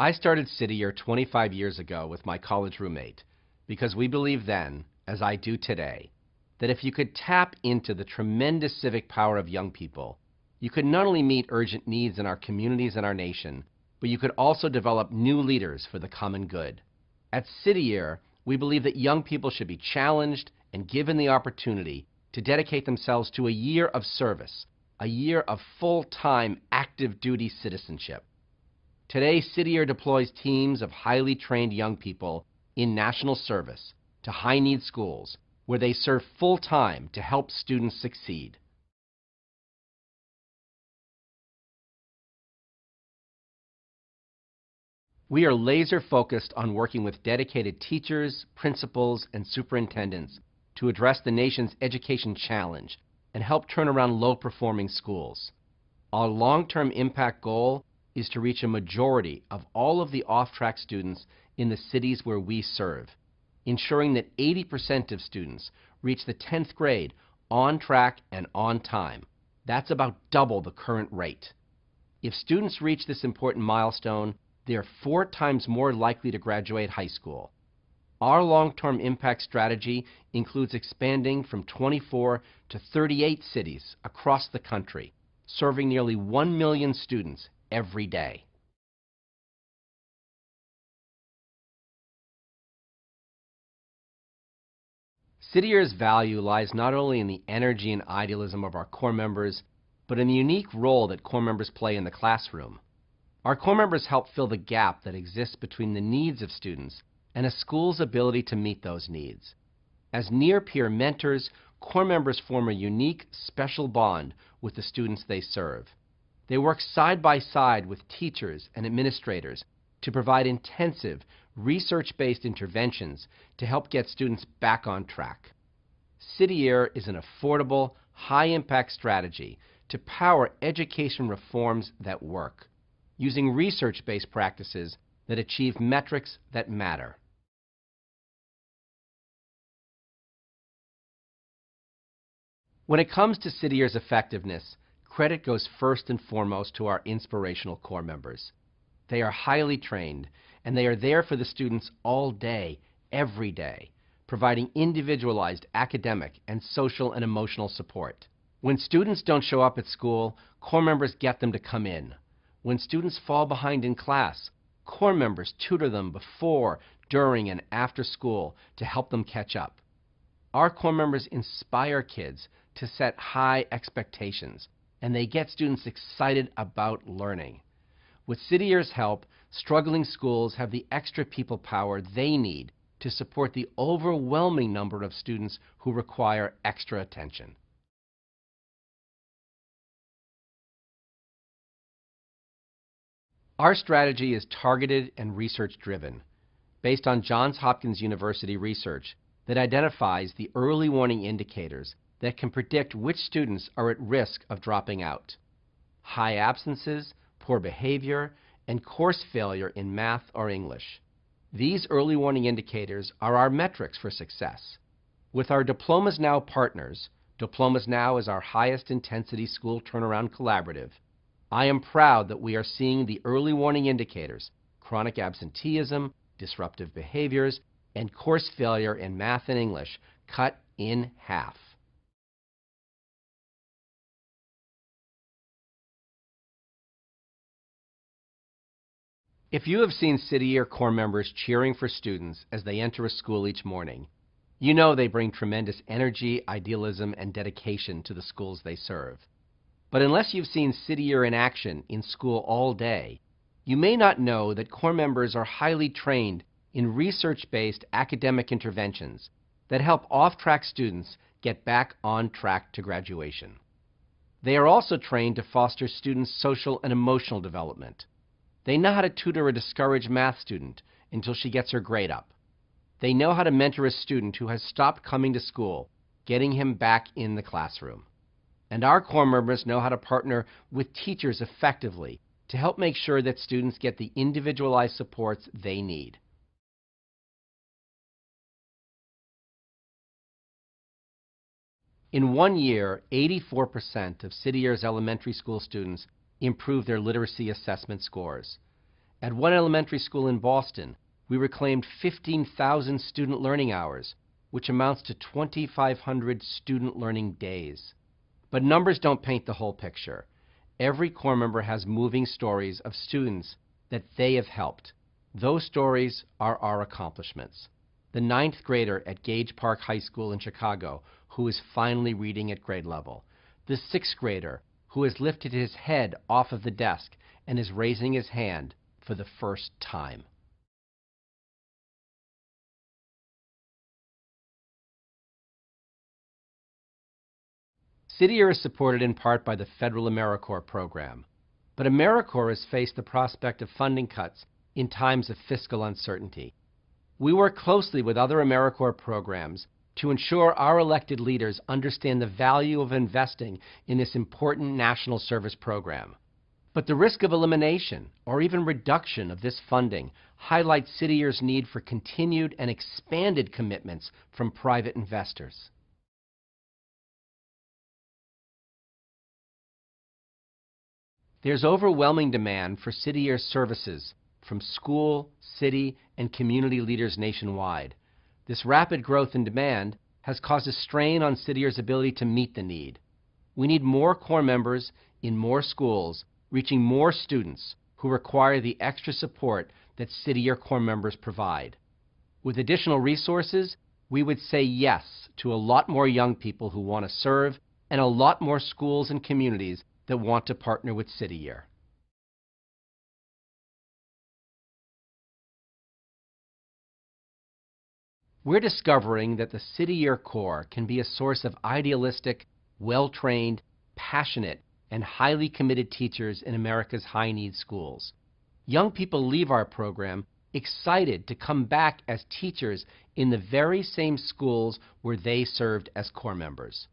I started City Year 25 years ago with my college roommate because we believed then, as I do today, that if you could tap into the tremendous civic power of young people, you could not only meet urgent needs in our communities and our nation, but you could also develop new leaders for the common good. At City Year, we believe that young people should be challenged and given the opportunity to dedicate themselves to a year of service, a year of full-time active duty citizenship. Today, City Year deploys teams of highly trained young people in national service to high-need schools where they serve full-time to help students succeed. We are laser-focused on working with dedicated teachers, principals, and superintendents to address the nation's education challenge and help turn around low-performing schools. Our long-term impact goal is to reach a majority of all of the off-track students in the cities where we serve, ensuring that 80% of students reach the 10th grade on track and on time. That's about double the current rate. If students reach this important milestone, they are 4 times more likely to graduate high school. Our long-term impact strategy includes expanding from 24 to 38 cities across the country, serving nearly 1 million students every day. City Year's value lies not only in the energy and idealism of our core members, but in the unique role that core members play in the classroom. Our core members help fill the gap that exists between the needs of students and a school's ability to meet those needs. As near-peer mentors, core members form a unique, special bond with the students they serve. They work side by side with teachers and administrators to provide intensive, research-based interventions to help get students back on track. City Year is an affordable, high-impact strategy to power education reforms that work, using research-based practices that achieve metrics that matter. When it comes to City Year's effectiveness, credit goes first and foremost to our inspirational core members. They are highly trained, and they are there for the students all day, every day, providing individualized academic and social and emotional support. When students don't show up at school, core members get them to come in. When students fall behind in class, core members tutor them before, during, and after school to help them catch up. Our core members inspire kids to set high expectations, and they get students excited about learning. With City Year's help, struggling schools have the extra people power they need to support the overwhelming number of students who require extra attention. Our strategy is targeted and research-driven, based on Johns Hopkins University research that identifies the early warning indicators that can predict which students are at risk of dropping out. High absences, poor behavior, and course failure in math or English. These early warning indicators are our metrics for success. With our Diplomas Now partners, Diplomas Now is our highest intensity school turnaround collaborative, I am proud that we are seeing the early warning indicators, chronic absenteeism, disruptive behaviors, and course failure in math and English cut in half. If you have seen City Year core members cheering for students as they enter a school each morning, you know they bring tremendous energy, idealism, and dedication to the schools they serve. But unless you've seen City Year in action in school all day, you may not know that core members are highly trained in research-based academic interventions that help off-track students get back on track to graduation. They are also trained to foster students' social and emotional development. They know how to tutor a discouraged math student until she gets her grade up. They know how to mentor a student who has stopped coming to school, getting him back in the classroom. And our core members know how to partner with teachers effectively to help make sure that students get the individualized supports they need. In 1 year, 84% of City Year's elementary school students improved their literacy assessment scores. At one elementary school in Boston, we reclaimed 15,000 student learning hours, which amounts to 2,500 student learning days. But numbers don't paint the whole picture. Every Corps member has moving stories of students that they have helped. Those stories are our accomplishments. The 9th grader at Gage Park High School in Chicago who is finally reading at grade level. The 6th grader who has lifted his head off of the desk and is raising his hand for the first time. City Year is supported in part by the federal AmeriCorps program, but AmeriCorps has faced the prospect of funding cuts in times of fiscal uncertainty. We work closely with other AmeriCorps programs to ensure our elected leaders understand the value of investing in this important national service program. But the risk of elimination or even reduction of this funding highlights City Year's need for continued and expanded commitments from private investors. There's overwhelming demand for City Year services from school, city, and community leaders nationwide. This rapid growth in demand has caused a strain on City Year's ability to meet the need. We need more Corps members in more schools, reaching more students who require the extra support that City Year Corps members provide. With additional resources, we would say yes to a lot more young people who want to serve and a lot more schools and communities that want to partner with City Year. We're discovering that the City Year Corps can be a source of idealistic, well-trained, passionate, and highly committed teachers in America's high-need schools. Young people leave our program excited to come back as teachers in the very same schools where they served as Corps members.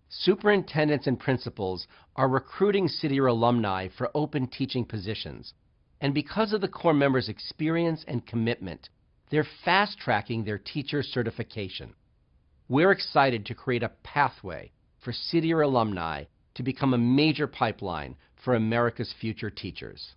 Superintendents and principals are recruiting City Year alumni for open teaching positions, and because of the Corps members' experience and commitment, they're fast-tracking their teacher certification. We're excited to create a pathway for City Year alumni to become a major pipeline for America's future teachers.